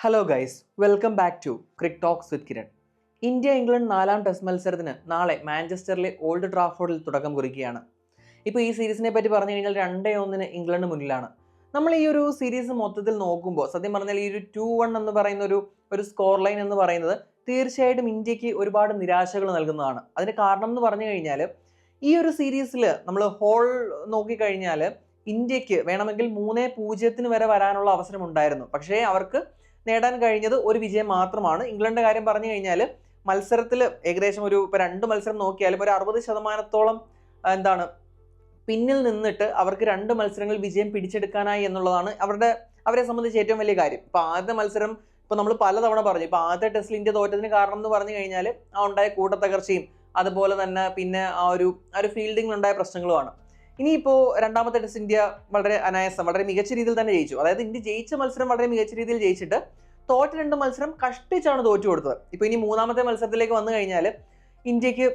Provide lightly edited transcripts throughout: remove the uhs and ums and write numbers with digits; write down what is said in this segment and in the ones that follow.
Hello guys, welcome back to cric talks with Kiran. India England 4ാം test മത്സരത്തിന് നാളെ മാഞ്ചസ്റ്ററിലെ old ട്രാഫോർഡിൽ തുടക്കം കുറിക്കുകയാണ്. ഇപ്പോൾ ഈ സീരീസിനെ പറ്റി പറഞ്ഞു കഴിഞ്ഞാൽ 2-1 ഇംഗ്ലണ്ട് മുന്നിലാണ്. നമ്മൾ ഈ ഒരു സീരീസ് മൊത്തത്തിൽ നോക്കുമ്പോൾ സത്യം പറഞ്ഞാൽ ഈ ഒരു 2-1 എന്ന് പറയുന്ന ഒരു സ്കോർ ലൈൻ എന്ന് പറയുന്നത് തീർച്ചയായിട്ടും ഇന്ത്യക്ക് ഒരുപാട് നിരാശകൾ നൽകുന്നതാണ്. അതിന് കാരണം എന്ന് പറഞ്ഞു കഴിഞ്ഞാൽ ഈ ഒരു സീരീസിൽ നമ്മൾ ഹോൾ നോക്കിക്കഴിഞ്ഞാൽ ഇന്ത്യക്ക് വേണമെങ്കിൽ 3-0 വരെ വരാനുള്ള അവസരം ഉണ്ടായിരുന്നു. പക്ഷേ അവർക്ക് നേടാൻ കഴിഞ്ഞത് ഒരു വിജയം മാത്രമാണ്. ഇംഗ്ലണ്ടിന്റെ കാര്യം പറഞ്ഞു കഴിഞ്ഞാൽ മത്സരത്തിൽ ഏകദേശം ഇപ്പോൾ 2 മത്സരം നോക്കിയാലും ഒരു 60% പിന്നിൽ നിന്നിട്ട് അവർക്ക് 2 മത്സരങ്ങൾ വിജയം പിടിച്ചെടുക്കാനായി എന്നുള്ളതാണ് അവരെ സംബന്ധിച്ച് ഏറ്റവും വലിയ കാര്യം. ഇപ്പൊ ആദ്യത്തെ മത്സരം നമ്മൾ പലതവണ പറഞ്ഞു. ഇപ്പൊ ആദ്യത്തെ ടെസ്റ്റിൽ ഇന്ത്യ തോറ്റതിന് കാരണം എന്ന് പറഞ്ഞു കഴിഞ്ഞാൽ ആ ഉണ്ടായ കൂട്ടത്തകർച്ചയും അതുപോലെ തന്നെ പിന്നെ ആ ഒരു ഫീൽഡിംഗിൽ ഉണ്ടായ പ്രശ്നങ്ങളുമാണ്. ഇനിയിപ്പോൾ രണ്ടാമത്തെ ടെസ്റ്റ് ഇന്ത്യ വളരെ അനായാസം വളരെ മികച്ച രീതിയിൽ തന്നെ ജയിച്ചു. അതായത് ഇന്ത്യ ജയിച്ച മത്സരം വളരെ മികച്ച രീതിയിൽ ജയിച്ചിട്ട് തോറ്റ 2 മത്സരം കഷ്ടിച്ചാണ് തോറ്റു കൊടുത്തത്. ഇപ്പോൾ ഇനി 3ാമത്തെ മത്സരത്തിലേക്ക് വന്നു കഴിഞ്ഞാൽ ഇന്ത്യക്ക്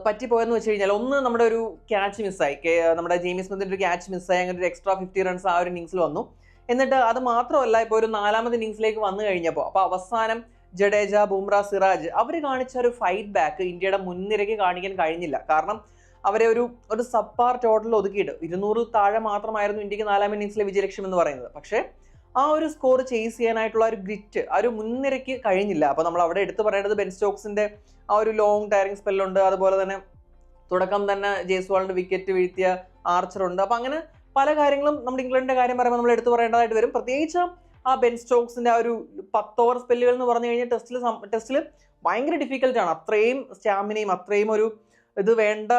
പറ്റിപ്പോയെന്ന് വെച്ച് കഴിഞ്ഞാൽ ഒന്ന് നമ്മുടെ ഒരു ക്യാച്ച് മിസ്സായി. നമ്മുടെ ജെയിമി സ്മിത്തിന്റെ ഒരു ക്യാച്ച് മിസ്സായി. അങ്ങനെ ഒരു എക്സ്ട്രാ 50 റൺസ് ആ ഒരു ഇന്നിങ്സിൽ വന്നു. എന്നിട്ട് അത് മാത്രമല്ല, ഇപ്പോൾ ഒരു 4ാമത്തെ ഇന്നിങ്സിലേക്ക് വന്നു കഴിഞ്ഞപ്പോൾ അപ്പോൾ അവസാനം ജഡേജ, ബുംറ, സിറാജ് അവർ കാണിച്ച ഒരു ഫൈറ്റ് ബാക്ക് ഇന്ത്യയുടെ മുൻനിരയ്ക്ക് കാണിക്കാൻ കഴിഞ്ഞില്ല. കാരണം അവരെ ഒരു സബ്പാർ ടോട്ടൽ ഒതുക്കിയിട്ട് 200 താഴെ മാത്രമായിരുന്നു ഇന്ത്യക്ക് 4ാം ഇന്നിങ്സിലെ വിജയലക്ഷ്യം എന്ന് പറയുന്നത്. പക്ഷേ ആ ഒരു സ്കോർ ചേസ് ചെയ്യാനായിട്ടുള്ള ഒരു ഗ്രിറ്റ് ആ ഒരു മുൻനിരയ്ക്ക് കഴിഞ്ഞില്ല. അപ്പോൾ നമ്മൾ അവിടെ എടുത്തു പറയേണ്ടത് ബെൻ സ്റ്റോക്സിന്റെ ആ ഒരു ലോങ് ടയറിംഗ് സ്പെല്ലുണ്ട്. അതുപോലെ തന്നെ തുടക്കം തന്നെ ജയ്സ്വാളിന്റെ വിക്കറ്റ് വീഴ്ത്തിയ ആർച്ചറുണ്ട്. അപ്പോൾ അങ്ങനെ പല കാര്യങ്ങളും നമ്മൾ ഇംഗ്ലണ്ടിന്റെ കാര്യം പറയുമ്പോൾ നമ്മൾ എടുത്തു പറയേണ്ടതായിട്ട് വരും. പ്രത്യേകിച്ച് ആ ബെൻ സ്റ്റോക്സിന്റെ ആ ഒരു 10 ഓവർ സ്പെല്ലുകൾ എന്ന് പറഞ്ഞു കഴിഞ്ഞാൽ ടെസ്റ്റിൽ ഭയങ്കര ഡിഫിക്കൽട്ടാണ്. അത്രയും സ്റ്റാമിനയും അത്രയും ഇത് വേണ്ട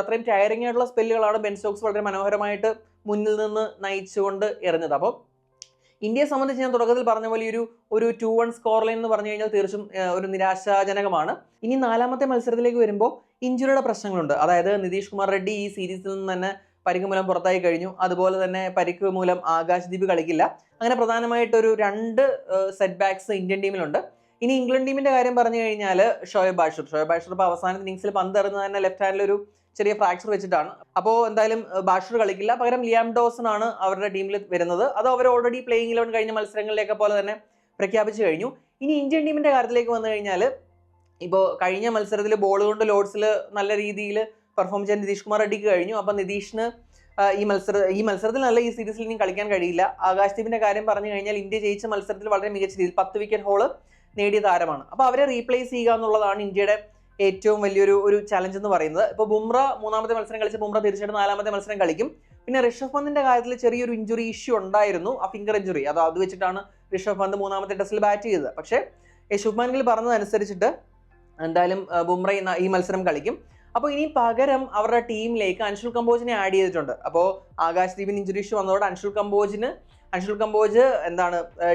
അത്രയും ടയറിംഗ് ആയിട്ടുള്ള സ്പെല്ലുകളാണ് ബെൻ സ്റ്റോക്സ് വളരെ മനോഹരമായിട്ട് മുന്നിൽ നിന്ന് നയിച്ചുകൊണ്ട് എറിഞ്ഞത്. അപ്പോൾ ഇന്ത്യയെ സംബന്ധിച്ച് ഞാൻ തുടക്കത്തിൽ പറഞ്ഞ പോലെ ഒരു 2-1 സ്കോർ ലൈൻ എന്ന് പറഞ്ഞു കഴിഞ്ഞാൽ തീർച്ചയായും ഒരു നിരാശാജനകമാണ്. ഇനി 4ാമത്തെ മത്സരത്തിലേക്ക് വരുമ്പോൾ ഇഞ്ചുറിയുടെ പ്രശ്നങ്ങളുണ്ട്. അതായത് നിതീഷ് കുമാർ റെഡ്ഡി ഈ സീരീസിൽ നിന്ന് തന്നെ പരിക്ക് മൂലം പുറത്തായി കഴിഞ്ഞു. അതുപോലെ തന്നെ പരിക്ക് മൂലം ആകാശ് ദീപ് കളിക്കില്ല. അങ്ങനെ പ്രധാനമായിട്ടൊരു 2 സെറ്റ് ബാക്സ് ഇന്ത്യൻ ടീമിലുണ്ട്. ഇനി ഇംഗ്ലണ്ട് ടീമിന്റെ കാര്യം പറഞ്ഞു കഴിഞ്ഞാൽ ഷോയബ് ബാഷർ ഇപ്പോൾ അവസാന ഇന്നിങ്സിൽ പന്ത് എറിഞ്ഞ് തന്നെ ലെഫ്റ്റ് ഹാൻഡിൽ ഒരു ചെറിയ ഫ്രാക്ചർ വെച്ചിട്ടാണ്. അപ്പോൾ എന്തായാലും ബാഷർ കളിക്കില്ല. പകരം ലിയാം ഡോസൺ ആണ് അവരുടെ ടീമിൽ വരുന്നത്. അത് അവർ ഓൾറെഡി പ്ലേയിങ് 11 കഴിഞ്ഞ മത്സരങ്ങളിലേക്ക് പോലെ തന്നെ പ്രഖ്യാപിച്ചു കഴിഞ്ഞു. ഇനി ഇന്ത്യൻ ടീമിന്റെ കാര്യത്തിലേക്ക് വന്നു കഴിഞ്ഞാൽ ഇപ്പോൾ കഴിഞ്ഞ മത്സരത്തിൽ ബോൾ കൊണ്ട് ലോർഡ്സിൽ നല്ല രീതിയിൽ പെർഫോം ചെയ്യാൻ നിതീഷ് കുമാർ റെഡ്ഡിക്ക് കഴിഞ്ഞു. അപ്പോൾ നിതീഷിന് ഈ മത്സരത്തിൽ നല്ല ഈ സീരീസിൽ ഇനി കളിക്കാൻ കഴിയില്ല. ആകാശ് ദീപിന്റെ കാര്യം പറഞ്ഞു കഴിഞ്ഞാൽ ഇന്ത്യ ജയിച്ച മത്സരത്തിൽ വളരെ മികച്ച രീതിയിൽ 10 വിക്കറ്റ് ഹോള് നേടിയ താരമാണ്. അപ്പോൾ അവരെ റീപ്ലേസ് ചെയ്യുക എന്നുള്ളതാണ് ഇന്ത്യയുടെ ഏറ്റവും വലിയൊരു ചലഞ്ച് എന്ന് പറയുന്നത്. ഇപ്പോൾ ബുംറ 3ാമത്തെ മത്സരം കളിച്ച ബുംറ തീർച്ചയായിട്ടും 4ാമത്തെ മത്സരം കളിക്കും. പിന്നെ ഋഷഭ് പന്തിന്റെ കാര്യത്തിൽ ചെറിയൊരു ഇഞ്ചുറി ഇഷ്യൂ ഉണ്ടായിരുന്നു, ആ ഫിംഗർ ഇഞ്ചുറി. അത് വെച്ചിട്ടാണ് ഋഷഭ് പന്ത് 3ാമത്തെ ടെസ്റ്റിൽ ബാറ്റ് ചെയ്തത്. പക്ഷേ ശുഭ്മാൻ ഗിൽ പറഞ്ഞതനുസരിച്ചിട്ട് എന്തായാലും ബുംറ ഈ മത്സരം കളിക്കും. അപ്പോൾ ഇനി പകരം അവരുടെ ടീമിലേക്ക് അൻഷുൽ കമ്പോജിനെ ആഡ് ചെയ്തിട്ടുണ്ട്. അപ്പോൾ ആകാശ് ദീപിന് ഇഞ്ചുറി ഇഷ്യൂ വന്നതോടെ അൻഷുൽ കമ്പോജ്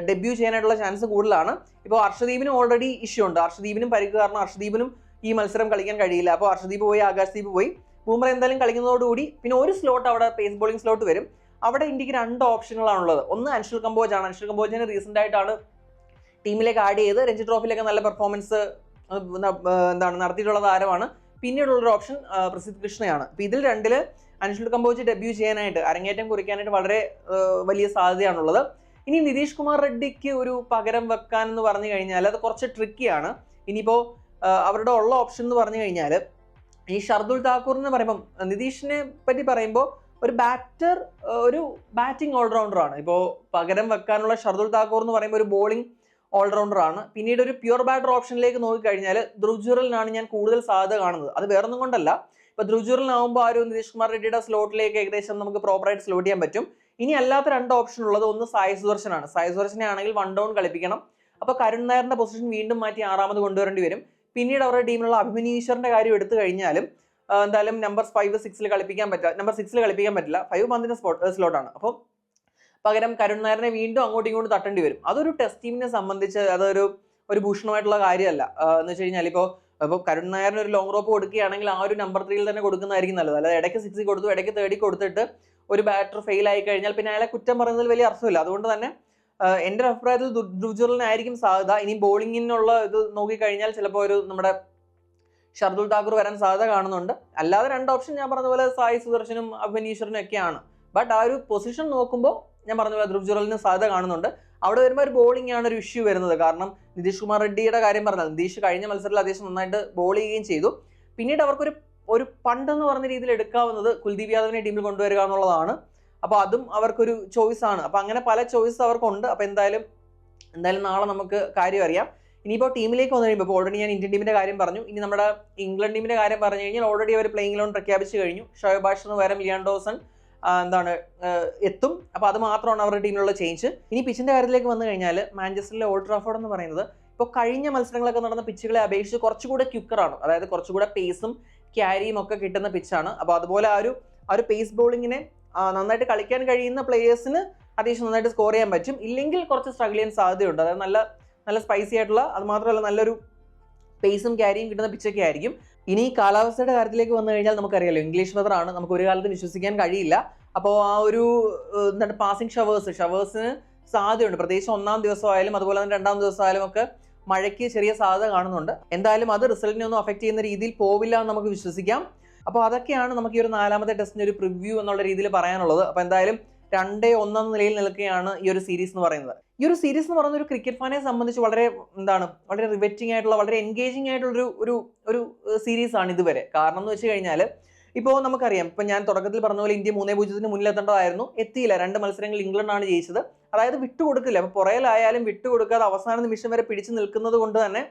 ഡെബ്യൂ ചെയ്യാനായിട്ടുള്ള ചാൻസ് കൂടുതലാണ്. ഇപ്പോൾ അർഷദീപിനും ഓൾറെഡി ഇഷ്യൂ ഉണ്ട്. അർഷദീപിനും പരിക്ക് കാരണം അർഷദീപിനും ഈ മത്സരം കളിക്കാൻ കഴിയില്ല. അപ്പോൾ അർഷദീപ് പോയി, ആകാശ് ദീപ് പോയി. ബുംറ എന്തായാലും കളിക്കുന്നതോടുകൂടി പിന്നെ ഒരു സ്ലോട്ട് അവിടെ പേസ് ബോളിംഗ് സ്ലോട്ട് വരും. അവിടെ ഇന്ത്യക്ക് 2 ഓപ്ഷനുകളാണുള്ളത്. ഒന്ന് അൻഷുൽ കമ്പോജാണ്. അൻഷുൽ കമ്പോജിനെ റീസെന്റ് ആയിട്ടാണ് ടീമിലേക്ക് ആഡ് ചെയ്ത് രഞ്ജി ട്രോഫിയിലൊക്കെ നല്ല പെർഫോമൻസ് നടത്തിയിട്ടുള്ള താരമാണ്. പിന്നീടുള്ളൊരു ഓപ്ഷൻ പ്രസിദ്ധ് കൃഷ്ണയാണ്. അപ്പോൾ ഇതിൽ 2ൽ അൻഷുൽ കമ്പോജ് ഡെബ്യൂ ചെയ്യാനായിട്ട് അരങ്ങേറ്റം കുറിക്കാനായിട്ട് വളരെ വലിയ സാധ്യതയാണുള്ളത്. ഇനി നിതീഷ് കുമാർ റെഡ്ഡിക്ക് ഒരു പകരം വെക്കാൻ എന്ന് പറഞ്ഞു കഴിഞ്ഞാൽ അത് കുറച്ച് ട്രിക്കിയാണ്. ഇനിയിപ്പോൾ അവരുടെ ഉള്ള ഓപ്ഷൻ എന്ന് പറഞ്ഞു കഴിഞ്ഞാൽ ഈ ഷർദുൽ താക്കൂർ എന്ന് പറയുമ്പം നിതീഷിനെ പറ്റി പറയുമ്പോൾ ഒരു ബാറ്റിംഗ് ഓൾറൗണ്ടറാണ്. ഇപ്പോൾ പകരം വെക്കാനുള്ള ഷർദുൽ താക്കൂർ എന്ന് പറയുമ്പോൾ ഒരു ബോളിംഗ് ഓൾറൗണ്ടറാണ്. പിന്നീട് ഒരു പ്യുവർ ബാറ്റർ ഓപ്ഷനിലേക്ക് നോക്കിക്കഴിഞ്ഞാൽ ധ്രുവ് ജുറലിനാണ് ഞാൻ കൂടുതൽ സാധ്യത കാണുന്നത്. അത് വേറൊന്നും കൊണ്ടല്ല, ഇപ്പോൾ ധ്രുവ് ജുറലിനാവുമ്പോൾ ആ ഒരു നിതീഷ് കുമാർ റെഡ്ഡിയുടെ സ്ലോട്ടിലേക്ക് ഏകദേശം നമുക്ക് പ്രോപ്പറായിട്ട് സ്ലോട്ട് ചെയ്യാൻ പറ്റും. ഇനി അല്ലാത്ത 2 ഓപ്ഷൻ ഉള്ളത് ഒന്ന് സായി സുദർശനാണ്. സായി സുദർശനെ ആണെങ്കിൽ 1 ഡൗൺ കളിപ്പിക്കണം. അപ്പോൾ കരുൺ നായരുടെ പൊസിഷൻ വീണ്ടും മാറ്റി 6ാമത് കൊണ്ടുവരേണ്ടി വരും. പിന്നീട് അവരുടെ ടീമിലുള്ള അഭിമന്യു ഈശ്വറിന്റെ കാര്യം എടുത്തു കഴിഞ്ഞാലും എന്തായാലും നമ്പർ 5-6 കളിപ്പിക്കാൻ പറ്റില്ല. 5 പന്തിന്റെ സ്ലോട്ടാണ്. അപ്പോൾ പകരം കരുൺ നായരനെ വീണ്ടും അങ്ങോട്ടും ഇങ്ങോട്ടും തട്ടേണ്ടി വരും. അതൊരു ടെസ്റ്റ് ടീമിനെ സംബന്ധിച്ച് അതൊരു ഭൂഷണമായിട്ടുള്ള കാര്യമല്ല. എന്ന് വെച്ച് കഴിഞ്ഞാൽ ഇപ്പോൾ കരുൺ നായറിന് ഒരു ലോങ് റോപ്പ് കൊടുക്കുകയാണെങ്കിൽ ആ ഒരു നമ്പർ 3യിൽ തന്നെ കൊടുക്കുന്നതായിരിക്കും നല്ലത്. അല്ലാതെ ഇടയ്ക്ക് 6 കൊടുത്തു, ഇടയ്ക്ക് 30 കൊടുത്തിട്ട് ഒരു ബാറ്റർ ഫെയിൽ ആയി കഴിഞ്ഞാൽ പിന്നെ അയാളെ കുറ്റം പറയുന്നതിൽ വലിയ അർത്ഥമില്ല. അതുകൊണ്ട് തന്നെ എൻ്റെ അഭിപ്രായത്തിൽ ധ്രുവ് ജുറലിനായിരിക്കും സാധ്യത. ഇനി ബോളിങ്ങിനുള്ള ഇത് നോക്കിക്കഴിഞ്ഞാൽ ചിലപ്പോൾ നമ്മുടെ ഷർദുൽ താക്കൂർ വരാൻ സാധ്യത കാണുന്നുണ്ട്. അല്ലാതെ 2 ഓപ്ഷൻ ഞാൻ പറഞ്ഞ പോലെ സായി സുദർശനും അഭിമന്യു ഈശ്വറിനും ഒക്കെയാണ്. ബട്ട് ആ ഒരു പൊസിഷൻ നോക്കുമ്പോൾ ഞാൻ പറഞ്ഞ പോലെ ധ്രുവ് ജുറലിന് സാധ്യത കാണുന്നുണ്ട്. അവിടെ വരുമ്പോൾ ഒരു ബോളിംഗ് ആണ് ഒരു ഇഷ്യൂ വരുന്നത്. കാരണം നിതീഷ് കുമാർ റെഡ്ഡിയുടെ കാര്യം പറഞ്ഞാൽ നിതീഷ് കഴിഞ്ഞ മത്സരത്തിൽ അത്യാവശ്യം നന്നായിട്ട് ബോൾ ചെയ്യുകയും ചെയ്തു. പിന്നീട് അവർക്കൊരു പണ്ടെന്ന് പറഞ്ഞ രീതിയിൽ എടുക്കാവുന്നത് കുൽദീപ് യാദവിനെ ടീമിൽ കൊണ്ടുവരിക എന്നുള്ളതാണ്. അപ്പോൾ അതും അവർക്കൊരു ചോയ്സ് ആണ്. അപ്പോൾ അങ്ങനെ പല ചോയ്സ് അവർക്കുണ്ട്. അപ്പോൾ എന്തായാലും നാളെ നമുക്ക് കാര്യം അറിയാം. ഇനിയിപ്പോൾ ടീമിലേക്ക് വന്നു കഴിയുമ്പോൾ ഓൾറെഡി ഞാൻ ഇന്ത്യൻ ടീമിന്റെ കാര്യം പറഞ്ഞു. ഇനി നമ്മുടെ ഇംഗ്ലണ്ട് ടീമിന്റെ കാര്യം പറഞ്ഞു കഴിഞ്ഞാൽ ഓൾറെഡി അവർ പ്ലേയിങ് ലോൺ പ്രഖ്യാപിച്ചു കഴിഞ്ഞു. ഷോയബ് ബാഷറിന് പകരം ലിയാൻ ഡോസൺ എത്തും. അപ്പോൾ അത് മാത്രമാണ് അവരുടെ ടീമിലുള്ള ചേഞ്ച്. ഇനി പിച്ചിന്റെ കാര്യത്തിലേക്ക് വന്നു കഴിഞ്ഞാൽ മാഞ്ചസ്റ്ററിലെ ഓൾഡ് ട്രാഫോർഡ് എന്ന് പറയുന്നത് ഇപ്പോൾ കഴിഞ്ഞ മത്സരങ്ങളൊക്കെ നടന്ന പിച്ചുകളെ അപേക്ഷിച്ച് കുറച്ചുകൂടെ ക്യുക്കറാണ്. അതായത് കുറച്ചുകൂടെ പേസും ക്യാരിയും ഒക്കെ കിട്ടുന്ന പിച്ചാണ്. അപ്പോൾ അതുപോലെ ആ ഒരു പേസ് ബോളിങ്ങിനെ നന്നായിട്ട് കളിക്കാൻ കഴിയുന്ന പ്ലേയേഴ്സിന് അത്യാവശ്യം നന്നായിട്ട് സ്കോർ ചെയ്യാൻ പറ്റും. ഇല്ലെങ്കിൽ കുറച്ച് സ്ട്രഗിൾ ചെയ്യാൻ സാധ്യതയുണ്ട്. അതായത് നല്ല സ്പൈസി ആയിട്ടുള്ള, അത് മാത്രമല്ല നല്ലൊരു പേസും ക്യാരിയും കിട്ടുന്ന പിച്ചൊക്കെ ആയിരിക്കും. ഇനി കാലാവസ്ഥയുടെ കാര്യത്തിലേക്ക് വന്നു കഴിഞ്ഞാൽ നമുക്കറിയാലോ, ഇംഗ്ലീഷ് വെതർ ആണ്, നമുക്ക് ഒരു കാലത്ത് വിശ്വസിക്കാൻ കഴിയില്ല. അപ്പോൾ ആ ഒരു പാസിംഗ് ഷവേഴ്സിന് സാധ്യതയുണ്ട്. പ്രത്യേകിച്ച് ഒന്നാം ദിവസമായാലും അതുപോലെ തന്നെ രണ്ടാം ദിവസമായാലും ഒക്കെ മഴയ്ക്ക് ചെറിയ സാധ്യത കാണുന്നുണ്ട്. എന്തായാലും അത് റിസൾട്ടിനെ ഒന്നും അഫക്റ്റ് ചെയ്യുന്ന രീതിയിൽ പോവില്ല എന്ന് നമുക്ക് വിശ്വസിക്കാം. അപ്പോൾ അതൊക്കെയാണ് നമുക്ക് ഈ ഒരു 4ാമത്തെ ടെസ്റ്റിന്റെ ഒരു പ്രിവ്യൂ എന്നുള്ള രീതിയിൽ പറയാനുള്ളത്. അപ്പോൾ എന്തായാലും 2-1 എന്ന നിലയിൽ നിൽക്കുകയാണ് ഈ ഒരു സീരീസ് എന്ന് പറയുന്നത്. ഈ ഒരു സീരീസ് എന്ന് പറയുന്ന ഒരു ക്രിക്കറ്റ് ഫാനെ സംബന്ധിച്ച് വളരെ റിവെറ്റിംഗ് ആയിട്ടുള്ള, വളരെ എൻഗേജിങ് ആയിട്ടുള്ള ഒരു സീരീസ് ആണ് ഇതുവരെ. കാരണം എന്ന് വെച്ച് കഴിഞ്ഞാൽ ഇപ്പോൾ നമുക്കറിയാം, ഇപ്പം ഞാൻ തുടക്കത്തിൽ പറഞ്ഞ പോലെ ഇന്ത്യ 3-0 മുന്നിലെത്തേണ്ടതായിരുന്നു, എത്തിയില്ല. 2 മത്സരങ്ങൾ ഇംഗ്ലണ്ടാണ് ജയിച്ചത്. അതായത് വിട്ടുകൊടുക്കില്ല. അപ്പോൾ പുറയിലായാലും വിട്ടുകൊടുക്കാതെ അവസാന നിമിഷം വരെ പിടിച്ചു നിൽക്കുന്നത് കൊണ്ട് തന്നെ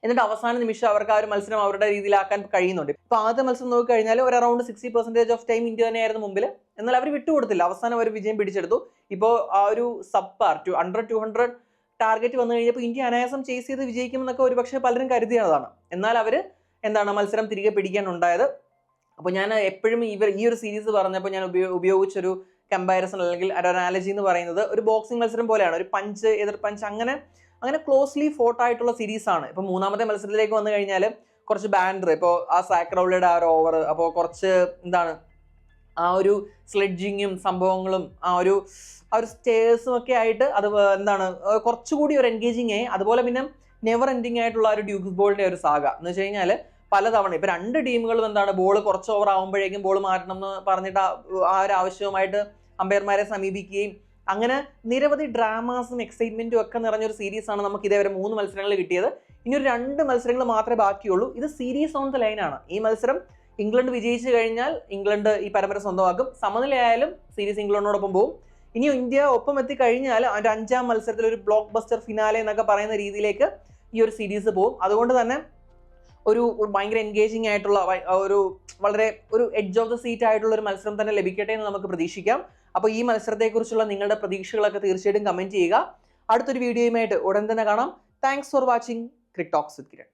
എന്നിട്ട് അവസാന നിമിഷം അവർക്ക് ആ ഒരു മത്സരം അവരുടെ രീതിയിലാക്കാൻ കഴിയുന്നുണ്ട്. ഇപ്പോൾ ആദ്യത്തെ മത്സരം നോക്കിക്കഴിഞ്ഞാൽ ഒരു അറൗണ്ട് 60% ഓഫ് ടൈം ഇന്ത്യ തന്നെയായിരുന്നു മുമ്പിൽ. എന്നാൽ അവർ വിട്ടുകൊടുത്തില്ല, അവസാനം അവർ വിജയം പിടിച്ചെടുത്തു. ഇപ്പോൾ ആ ഒരു അണ്ടർ 200 ടാർഗറ്റ് വന്നു കഴിഞ്ഞപ്പോൾ ഇന്ത്യ അനായാസം ചേസ് ചെയ്ത് വിജയിക്കുമെന്നൊക്കെ ഒരുപക്ഷെ പലരും കരുതിയതാണ്. എന്നാൽ അവർ മത്സരം തിരികെ പിടിക്കാനുണ്ടായത്. അപ്പോൾ ഞാൻ എപ്പോഴും ഈ ഒരു സീരീസ് പറഞ്ഞപ്പോൾ ഞാൻ ഉപയോഗിച്ചൊരു കമ്പാരിസൺ അല്ലെങ്കിൽ ഒരു അനാലജി എന്ന് പറയുന്നത് ഒരു ബോക്സിംഗ് മത്സരം പോലെയാണ്. ഒരു പഞ്ച്, എതിർ പഞ്ച്, അങ്ങനെ ക്ലോസ്ലി ഫോട്ട് ആയിട്ടുള്ള സീരീസ് ആണ്. ഇപ്പോൾ 3ാമത്തെ മത്സരത്തിലേക്ക് വന്നു കഴിഞ്ഞാൽ കുറച്ച് ബാൻഡർ, ഇപ്പോൾ ആ സാക്രൗളിയുടെ ആ ഒരു ഓവർ, അപ്പോൾ കുറച്ച് ആ ഒരു സ്ലെഡ്ജിങ്ങും സംഭവങ്ങളും ആ ഒരു സ്റ്റേഴ്സും ഒക്കെ ആയിട്ട് അത് കുറച്ചുകൂടി ഒരു എൻഗേജിങ് ആയി. അതുപോലെ പിന്നെ നെവർ എൻഡിങ് ആയിട്ടുള്ള ഒരു ഡ്യൂക്സ് ബോളിന്റെ ഒരു സാഗ എന്ന് വെച്ച് കഴിഞ്ഞാൽ പലതവണ ഇപ്പോൾ 2 ടീമുകളും ബോൾ കുറച്ച് ഓവർ ആകുമ്പോഴേക്കും ബോൾ മാറ്റണം എന്ന് പറഞ്ഞിട്ട് ആ ഒരു ആവശ്യവുമായിട്ട് അമ്പയർമാരെ സമീപിക്കുകയും അങ്ങനെ നിരവധി ഡ്രാമാസും എക്സൈറ്റ്മെന്റും ഒക്കെ നിറഞ്ഞൊരു സീരീസാണ് നമുക്ക് ഇതേവരെ 3 മത്സരങ്ങൾ കിട്ടിയത്. ഇനി ഒരു 2 മത്സരങ്ങൾ മാത്രമേ ബാക്കിയുള്ളൂ. ഇത് സീരീസ് ഓൺ ദ ലൈനാണ്. ഈ മത്സരം ഇംഗ്ലണ്ട് വിജയിച്ചു കഴിഞ്ഞാൽ ഇംഗ്ലണ്ട് ഈ പരമ്പര സ്വന്തമാക്കും. സമനിലയായാലും സീരീസ് ഇംഗ്ലണ്ടിനോടൊപ്പം പോകും. ഇനി ഇന്ത്യ ഒപ്പം എത്തിക്കഴിഞ്ഞാൽ അതിൻ്റെ 5ാം മത്സരത്തിൽ ഒരു ബ്ലോക്ക് ബസ്റ്റർ ഫിനാലെ എന്നൊക്കെ പറയുന്ന രീതിയിലേക്ക് ഈ ഒരു സീരീസ് പോകും. അതുകൊണ്ട് തന്നെ ഒരു ഭയങ്കര എൻഗേജിങ് ആയിട്ടുള്ള വളരെ എഡ്ജ് ഓഫ് ദ സീറ്റ് ആയിട്ടുള്ള ഒരു മത്സരം തന്നെ ലഭിക്കട്ടെ എന്ന് നമുക്ക് പ്രതീക്ഷിക്കാം. അപ്പോൾ ഈ മത്സരത്തെക്കുറിച്ചുള്ള നിങ്ങളുടെ പ്രതീക്ഷകളൊക്കെ തീർച്ചയായിട്ടും കമന്റ് ചെയ്യുക. അടുത്തൊരു വീഡിയോയുമായിട്ട് ഉടൻ തന്നെ കാണാം. Thanks for watching cric talks with Kiran.